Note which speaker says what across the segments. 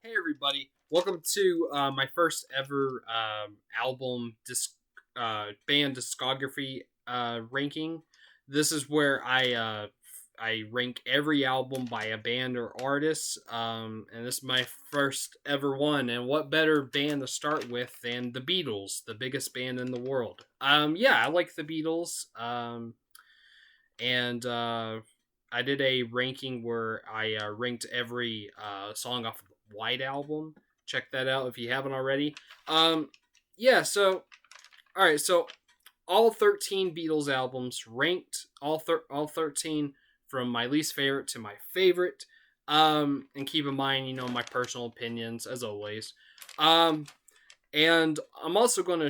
Speaker 1: Hey everybody! Welcome to my first ever band discography ranking. This is where I rank every album by a band or artist, and this is my first ever one. And what better band to start with than the Beatles, the biggest band in the world? Yeah, I like the Beatles. And I did a ranking where I ranked every song off of the White Album. Check that out if you haven't already. Um, yeah, so all right, so all 13 Beatles albums ranked all 13 from my least favorite to my favorite. And keep in mind, my personal opinions as always. Um, and I'm also going to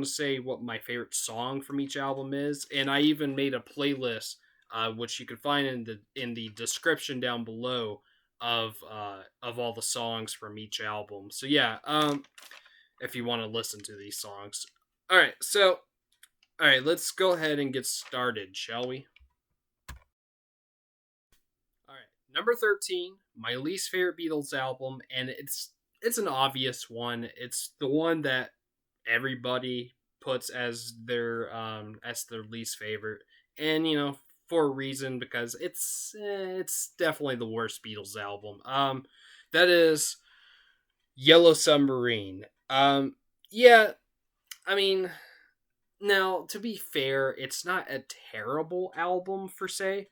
Speaker 1: say what my favorite song from each album is, and I even made a playlist, which you can find in the description down below of all the songs from each album. So yeah, if you want to listen to these songs. All right, let's go ahead and get started, shall we? All right, number 13, my least favorite Beatles album, and it's an obvious one. It's the one that everybody puts as their least favorite, and for a reason, because it's definitely the worst Beatles album. That is Yellow Submarine. Yeah, I mean, now to be fair, it's not a terrible album per se.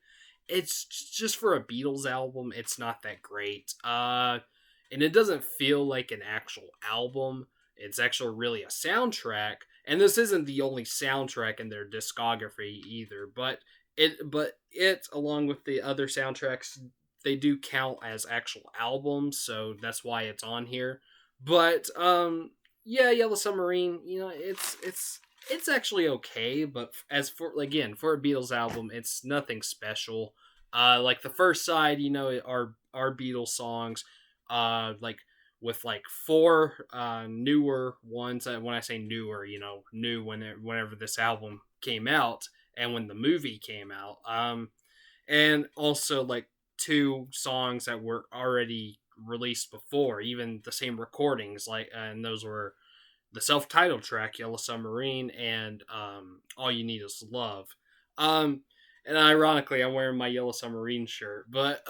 Speaker 1: It's just for a Beatles album, it's not that great. And it doesn't feel like an actual album. It's actually really a soundtrack, and this isn't the only soundtrack in their discography either. But it along with the other soundtracks, they do count as actual albums, so that's why it's on here. But yeah, Yellow Submarine, it's actually okay, but as for again for a Beatles album, it's nothing special. Like the first side, are Beatles songs, like with like four newer ones. When I say newer, new whenever this album came out and when the movie came out. And also like two songs that were already released before, even the same recordings, and those were the self-titled track Yellow Submarine and All You Need Is Love. um and ironically, I'm wearing my Yellow Submarine shirt, but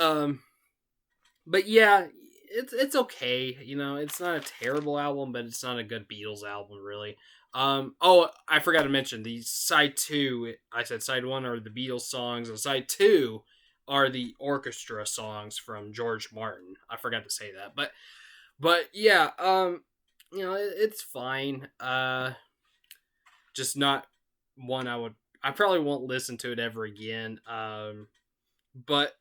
Speaker 1: yeah, it's okay. It's not a terrible album, but it's not a good Beatles album really. Oh, I forgot to mention the side two. I said side one are the Beatles songs, and side two are the orchestra songs from George Martin. I forgot to say that, but yeah, it's fine. Just not one I probably won't listen to it ever again. But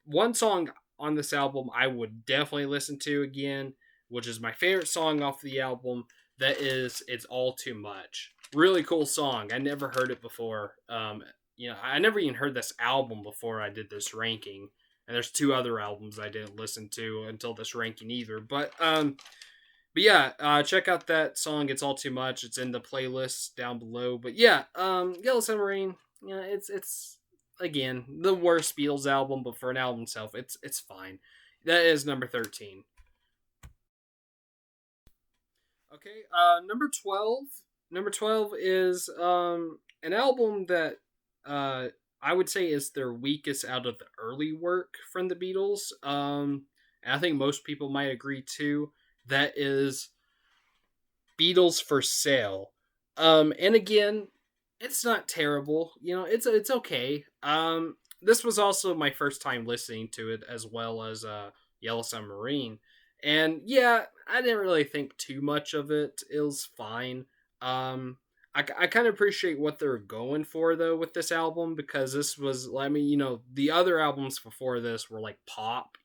Speaker 1: one song on this album I would definitely listen to again, which is my favorite song off the album. That is "It's All Too Much." Really cool song. I never heard it before. I never even heard this album before I did this ranking. And there's two other albums I didn't listen to until this ranking either. But yeah, check out that song. It's All Too Much. It's in the playlist down below. But yeah, Yellow Submarine. It's again the worst Beatles album, but for an album itself, it's fine. That is number 13. Okay, number 12. Number 12 is an album that I would say is their weakest out of the early work from the Beatles. And I think most people might agree too. That is Beatles for Sale. And again, it's not terrible. It's okay. This was also my first time listening to it, as well as Yellow Submarine, and yeah, I didn't really think too much of it. It was fine. I kind of appreciate what they're going for though with this album, because this was, I mean, the other albums before this were like pop,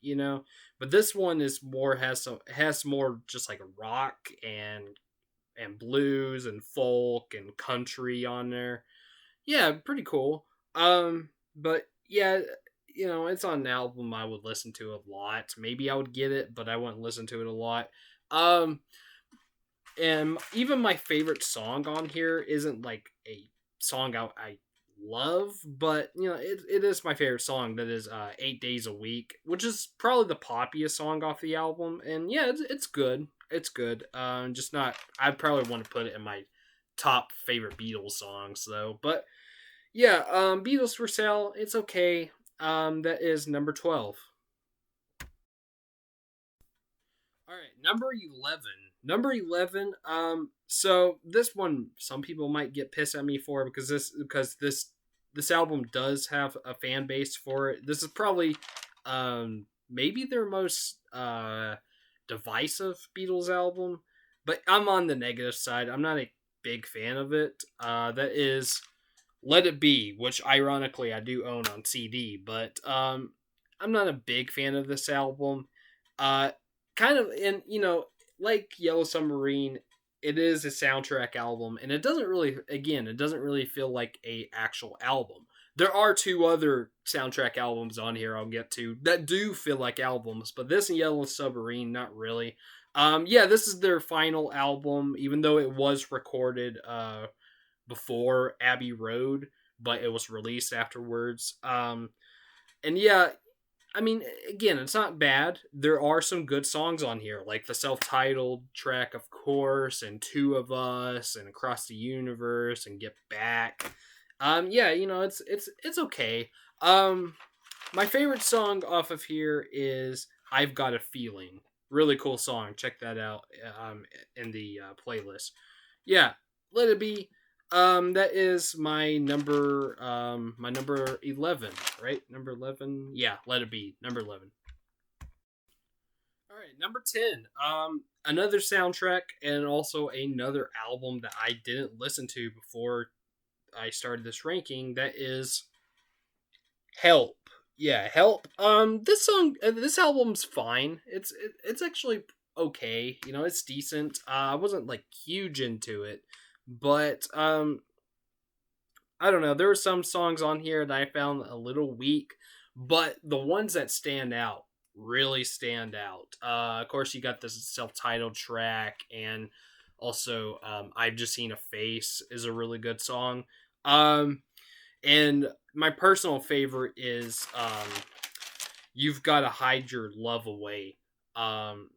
Speaker 1: but this one is more has more just like rock and blues and folk and country on there. Yeah, pretty cool. But yeah, it's on an album I would listen to a lot. Maybe I would get it, but I wouldn't listen to it a lot. Um, and even my favorite song on here isn't like a song I love, but it is my favorite song. That is 8 Days a Week, which is probably the poppiest song off the album. And yeah, it's good. It's good. Just not. I'd probably want to put it in my top favorite Beatles songs though. But yeah, Beatles for Sale. It's okay. That is number 12. All right, number 11. Number 11. So this one, some people might get pissed at me for because this album does have a fan base for it. This is probably maybe their most divisive Beatles album, but I'm on the negative side. I'm not a big fan of it. That is Let It Be, which ironically I do own on CD, but I'm not a big fan of this album. Uh, Kind of, and like Yellow Submarine, it is a soundtrack album, and it doesn't really feel like a actual album. There are two other soundtrack albums on here I'll get to that do feel like albums, but this and Yellow Submarine, not really. Yeah, this is their final album, even though it was recorded before Abbey Road, but it was released afterwards. And yeah, I mean, again, it's not bad. There are some good songs on here, like the self-titled track, of course, and Two of Us, and Across the Universe, and Get Back. Yeah, it's okay. My favorite song off of here is I've Got a Feeling. Really cool song. Check that out in the playlist. Yeah, Let It Be. That is my number 11, right? Number 11. Yeah, Let It Be. Number 11. All right, number 10. Another soundtrack and also another album that I didn't listen to before I started this ranking. That is Help. Yeah, Help. This album's fine. It's actually okay. It's decent. I wasn't like huge into it, but I don't know. There are some songs on here that I found a little weak, but the ones that stand out really stand out. Of course, you got this self-titled track, and also I've Just Seen a Face is a really good song. Um, and my personal favorite is You've Got to Hide Your Love Away.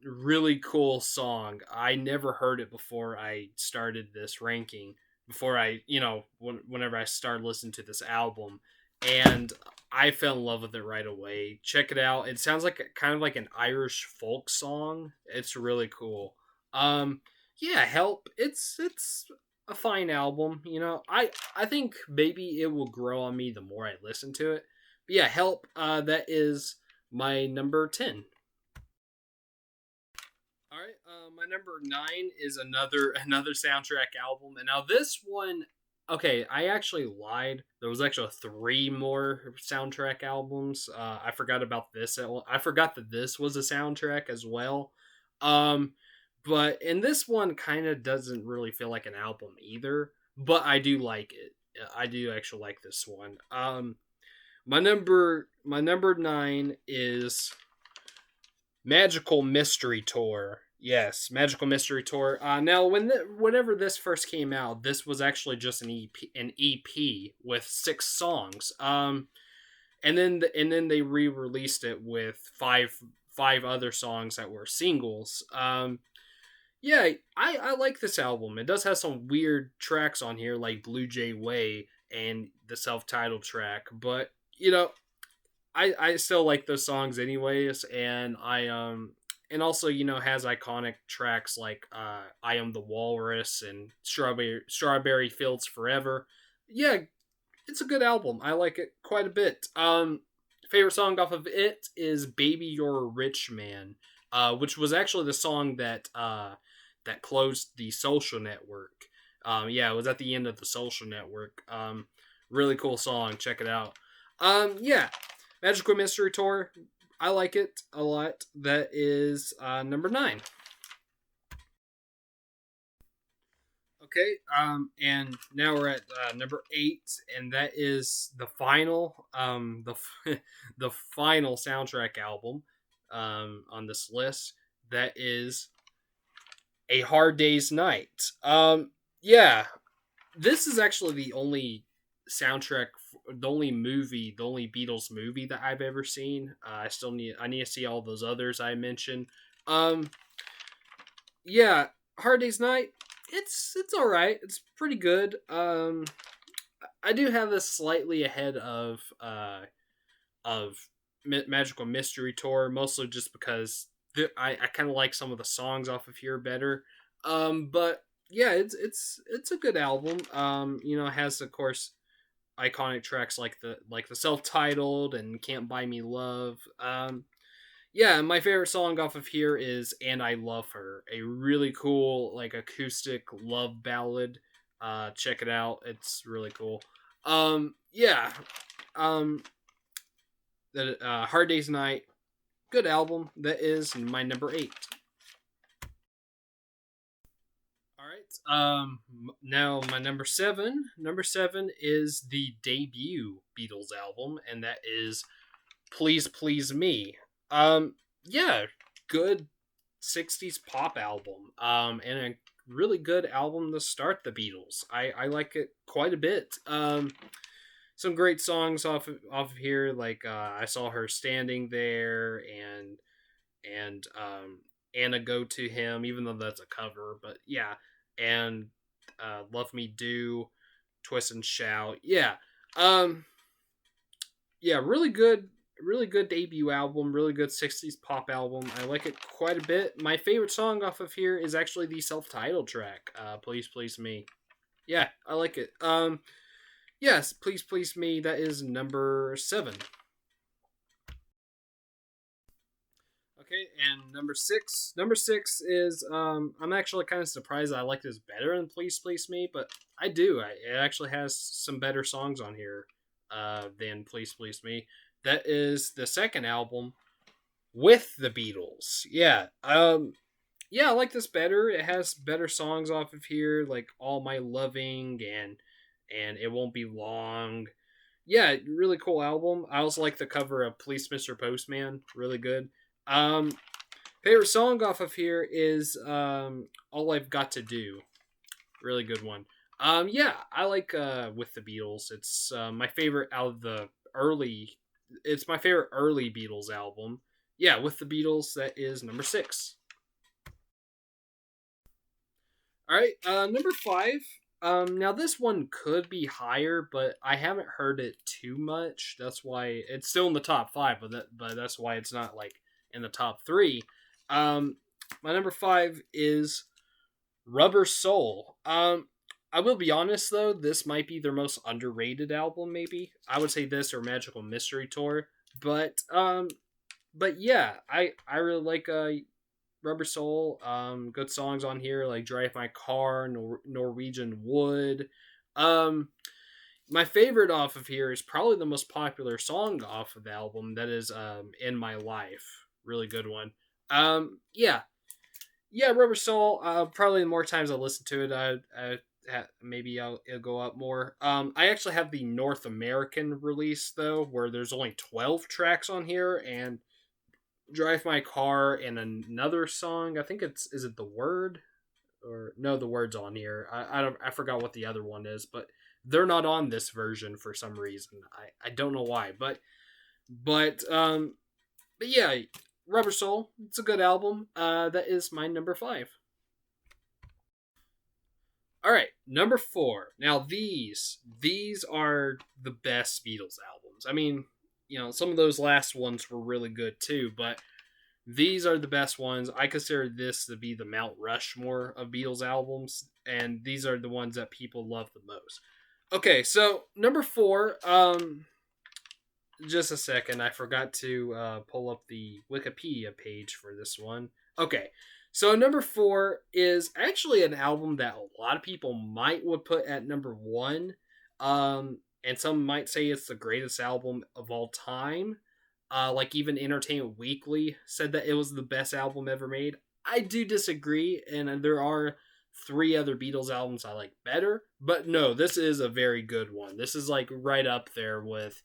Speaker 1: Really cool song. I never heard it before I started this ranking. Before whenever I started listening to this album, and I fell in love with it right away. Check it out. It sounds like kind of like an Irish folk song. It's really cool. Yeah, Help. It's a fine album. I think maybe it will grow on me the more I listen to it. But yeah, Help. That is my number 10. All right, my number 9 is another soundtrack album, and now this one, okay, I actually lied. There was actually three more soundtrack albums. I forgot about this. I forgot that this was a soundtrack as well. Um, but and this one kind of doesn't really feel like an album either. But I do like it. I do actually like this one. My number 9 is Magical Mystery Tour. Yes, Magical Mystery Tour. Now, whenever this first came out, this was actually just an EP with 6 songs. And then they re-released it with five other songs that were singles. Yeah, I like this album. It does have some weird tracks on here, like Blue Jay Way and the self-titled track, but I still like those songs anyways, and also has iconic tracks like I Am the Walrus and Strawberry Fields Forever. Yeah, it's a good album. I like it quite a bit. Favorite song off of it is Baby You're a Rich Man, which was actually the song that closed the Social Network. Yeah, it was at the end of the Social Network. Really cool song. Check it out. Yeah, Magical Mystery Tour. I like it a lot. That is number 9. Okay, and now we're at number 8, and that is the final, the final soundtrack album on this list. That is A Hard Day's Night. Yeah, this is actually the only soundtrack, the only Beatles movie that I've ever seen. I need to see all those others I mentioned. Um, yeah, Hard Day's Night. It's all right. It's pretty good. I do have this slightly ahead of Magical Mystery Tour, mostly just because I kind of like some of the songs off of here better. But yeah, it's a good album. You know, it has of course iconic tracks like the self titled and Can't Buy Me Love. Yeah, my favorite song off of here is "And I Love Her," a really cool like acoustic love ballad. Check it out; it's really cool. Yeah, um, that Hard Day's Night, good album. That is my number eight. All right. Now my number seven. Number seven is the debut Beatles album, and that is "Please Please Me." Yeah, good '60s pop album. And a really good album to start the Beatles. I like it quite a bit. Some great songs off of here, like I Saw Her Standing There, and Anna Go to Him, even though that's a cover, but yeah, and Love Me Do, Twist and Shout, yeah, um, yeah, really good debut album, really good '60s pop album. I like it quite a bit. My favorite song off of here is actually the self-titled track, "Please Please Me." Yeah, I like it. Yes, "Please Please Me." That is number seven. Okay, and number six. Number six is I'm actually kind of surprised that I like this better than "Please Please Me," but I do. It actually has some better songs on here than "Please Please Me." That is the second album with the Beatles. Yeah. Yeah, I like this better. It has better songs off of here, like "All My Loving" and "It Won't Be Long." Yeah, really cool album. I also like the cover of "Police Mr. Postman," really good. Um, Favorite song off of here is "All I've Got to Do." Really good one. Yeah, I like "With the Beatles." It's my favorite out of the early. It's my favorite early Beatles album. Yeah, "With the Beatles." That is number six. All right, number five. Now this one could be higher, but I haven't heard it too much. That's why it's still in the top five, but that's why it's not like in the top three. Um, my number five is Rubber Soul. I will be honest though, this might be their most underrated album. Maybe I would say this or Magical Mystery Tour, but yeah, I really like Rubber Soul. Good songs on here like "Drive My Car," Norwegian Wood. Um, my favorite off of here is probably the most popular song off of the album. That is "In My Life." Really good one. Yeah, yeah, Rubber Soul. Probably the more times I listen to it, maybe it'll go up more. I actually have the North American release though, where there's only 12 tracks on here, and "Drive My Car" and another song. I think it's is it "The Word" or no, "The Word's" on here. I forgot what the other one is, but they're not on this version for some reason. I don't know why, but but yeah, Rubber Soul. It's a good album. That is my number five. All right, number four. Now these are the best Beatles albums. I mean, you know, some of those last ones were really good too, but these are the best ones. I consider this to be the Mount Rushmore of Beatles albums, and these are the ones that people love the most. Okay, so number four. Just a second. I forgot to pull up the Wikipedia page for this one. Okay, so number four is actually an album that a lot of people might would put at number one, and some might say it's the greatest album of all time. Like even Entertainment Weekly said that it was the best album ever made. I do disagree, and there are three other Beatles albums I like better, but no, this is a very good one. This is like right up there with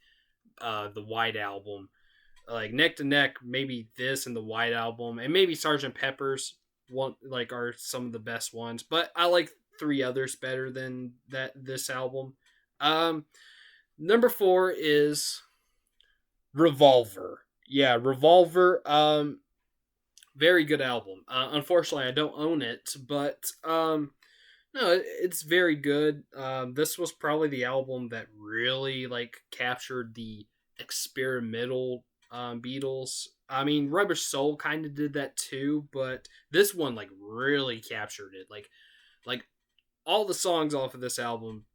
Speaker 1: the White Album, like neck to neck. Maybe this and the White Album, and maybe Sergeant Pepper's one like are some of the best ones. But I like three others better than that this album. Um, Number 4 is Revolver. Yeah, Revolver. Very good album. Unfortunately, I don't own it, but no, it's very good. This was probably the album that really like captured the experimental Beatles. I mean, Rubber Soul kind of did that too, but this one like really captured it. Like all the songs off of this album,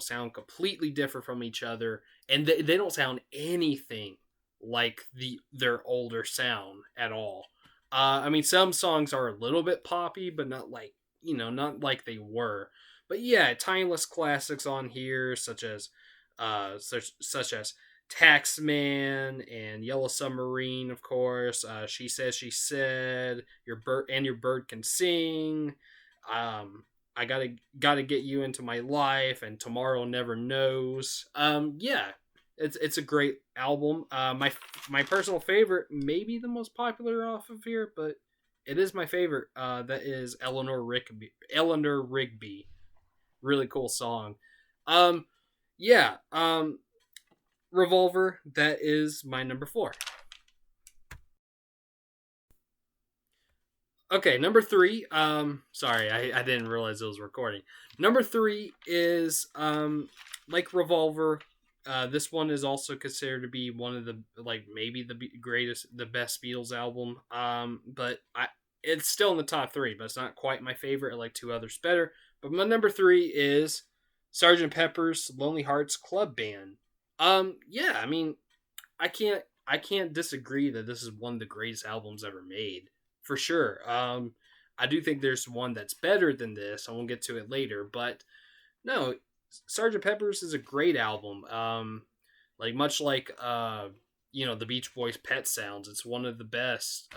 Speaker 1: sound completely different from each other, and they don't sound anything like their older sound at all. I mean, some songs are a little bit poppy, but not like not like they were. But yeah, timeless classics on here, such as Taxman and Yellow Submarine, of course. She says she said your bird can sing. I gotta get you into my life, and tomorrow never knows. Yeah, it's a great album. My personal favorite, maybe the most popular off of here, but it is my favorite. That is Eleanor Rigby. Eleanor Rigby, really cool song. Um, yeah. Revolver. That is my number 4. Okay, number 3. Sorry, I didn't realize it was recording. Number 3 is like Revolver. This one is also considered to be one of the like maybe the best Beatles album. But it's still in the top 3, but it's not quite my favorite. I like two others better. But my number 3 is Sergeant Pepper's Lonely Hearts Club Band. Yeah, I mean, I can't disagree that this is one of the greatest albums ever made for sure. I do think there's one that's better than this. I won't get to it later, but no, Sergeant Pepper's is a great album. Like much like the Beach Boys' Pet Sounds, it's one of the best.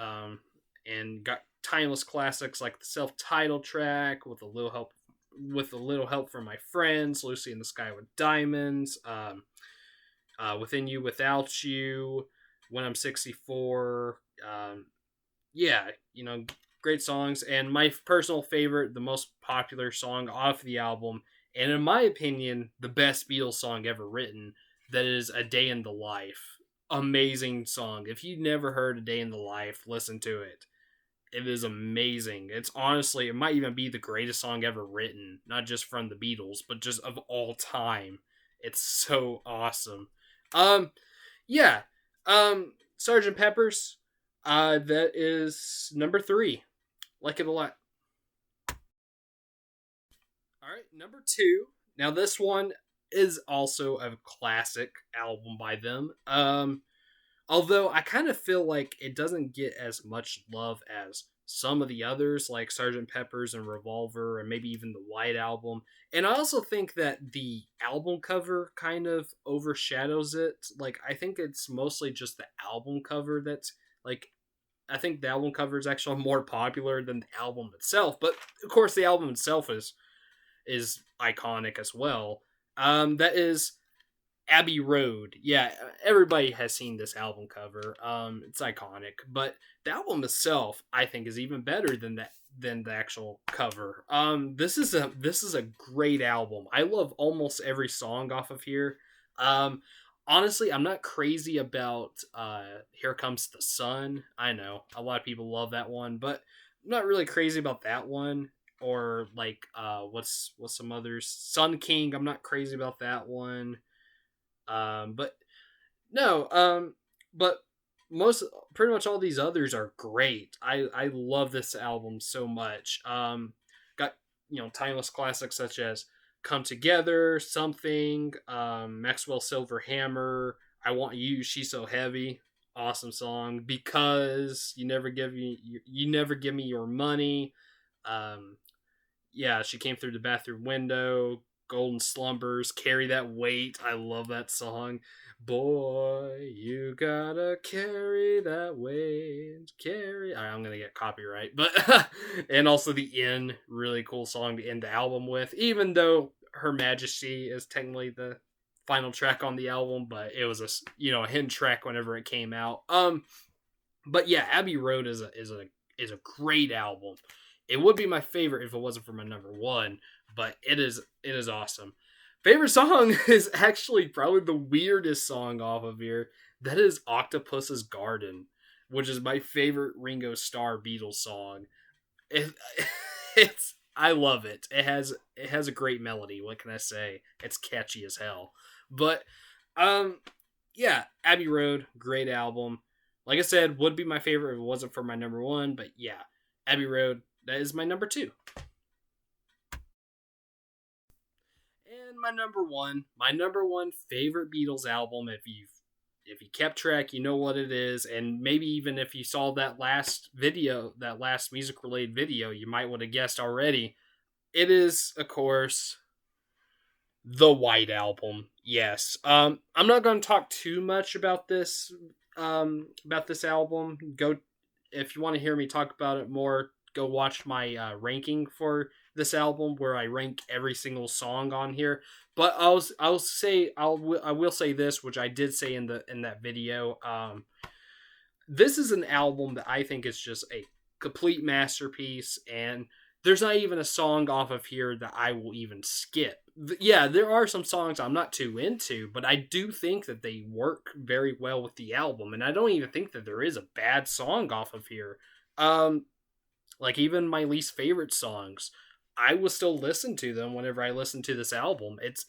Speaker 1: And got timeless classics like the self-titled track with a little help from my friends, Lucy in the Sky with Diamonds, Within You Without You, When I'm 64. Yeah, great songs. And my personal favorite, the most popular song off the album, and in my opinion, the best Beatles song ever written, that is A Day in the Life. Amazing song. If you've never heard A Day in the Life, listen to it. It is amazing. It's honestly, it might even be the greatest song ever written, not just from the Beatles, but just of all time. It's so awesome. Um, yeah. Sergeant Pepper's. That is number 3. Like it a lot. All right, number 2. Now this one is also a classic album by them. Although I kind of feel like it doesn't get as much love as some of the others, like Sergeant Pepper's and Revolver, and maybe even the White Album. And I also think that the album cover kind of overshadows it. Like, I think it's mostly just the album cover that's like, I think the album cover is actually more popular than the album itself. But of course, the album itself is iconic as well. That is Abbey Road. Yeah, everybody has seen this album cover. It's iconic, but the album itself, I think, is even better than the actual cover. This is a great album. I love almost every song off of here. Um, Honestly, I'm not crazy about Here Comes the Sun. I know a lot of people love that one, but I'm not really crazy about that one. Or like what's some others? Sun King. I'm not crazy about that one. But no, but most pretty much all these others are great. I love this album so much. Got timeless classics such as Come Together, Something, Maxwell Silver Hammer, I Want You, She's So Heavy, awesome song. Because you never give me your money. Um, yeah, She Came Through the Bathroom Window, Golden Slumbers, Carry That Weight. I love that song. Boy, you gotta carry that weight. Carry. I'm gonna get copyright, but and also the Inn, really cool song to end the album with. Even though Her Majesty is technically the final track on the album, but it was a hidden track whenever it came out. But yeah, Abbey Road is a great album. It would be my favorite if it wasn't for my number 1, but it is awesome. Favorite song is actually probably the weirdest song off of here. That is Octopus's Garden, which is my favorite Ringo Starr Beatles song. It, it's I love it. It has a great melody. What can I say? It's catchy as hell. But um yeah, Abbey Road, great album. Like I said, would be my favorite if it wasn't for my number one, but yeah, Abbey Road, that is my number two. And my number one favorite Beatles album, if you kept track, you know what it is, and maybe even if you saw that last video, that last music related video, you might would have guessed already. It is, of course, the White Album. Yes. I'm not going to talk too much about this album. Go if you want to hear me talk about it more, go watch my ranking for this album where I rank every single song on here. But I will say this, which I did say in that video. This is an album that I think is just a complete masterpiece, and there's not even a song off of here that I will even skip. Yeah, there are some songs I'm not too into, but I do think that they work very well with the album, and I don't even think that there is a bad song off of here. Um, like even my least favorite songs, I will still listen to them whenever I listen to this album. It's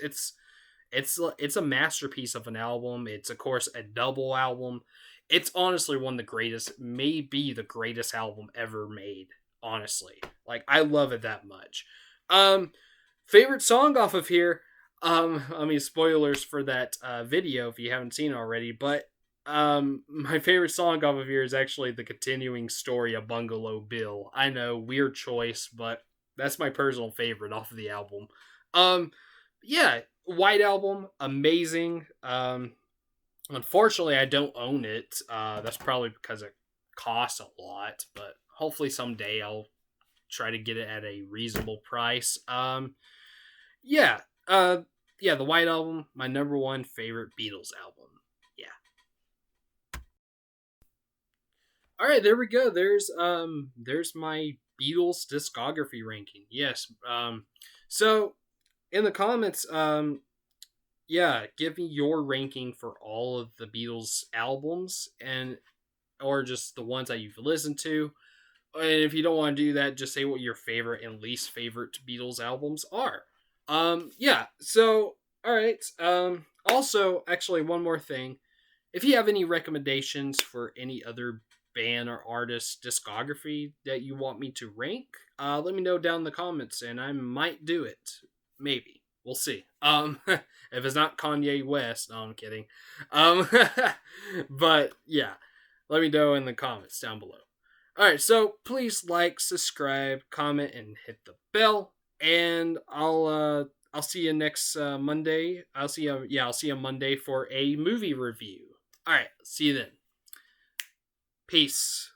Speaker 1: a masterpiece of an album. It's of course a double album. It's honestly one of the greatest, maybe the greatest album ever made. Honestly, like I love it that much. Um, Favorite song off of here. I mean spoilers for that video if you haven't seen it already, but my favorite song off of here is actually the continuing story of Bungalow Bill. I know, weird choice, but that's my personal favorite off of the album. Um, yeah, White Album, amazing. Unfortunately, I don't own it. That's probably because it costs a lot, but hopefully someday I'll try to get it at a reasonable price. Yeah, yeah, the White Album, my number one favorite Beatles album. Yeah. All right, there we go. There's my Beatles discography ranking. Yes. So in the comments, yeah, give me your ranking for all of the Beatles albums and or just the ones that you've listened to. And if you don't want to do that, just say what your favorite and least favorite Beatles albums are. Yeah. So, all right. Also, actually, one more thing. If you have any recommendations for any other band or artist discography that you want me to rank, let me know down in the comments, and I might do it. Maybe we'll see. If it's not Kanye West, no, I'm kidding. Um, but yeah, let me know in the comments down below. All right, so please like, subscribe, comment, and hit the bell. And I'll see you next Monday. I'll see you Monday for a movie review. All right, see you then. Peace.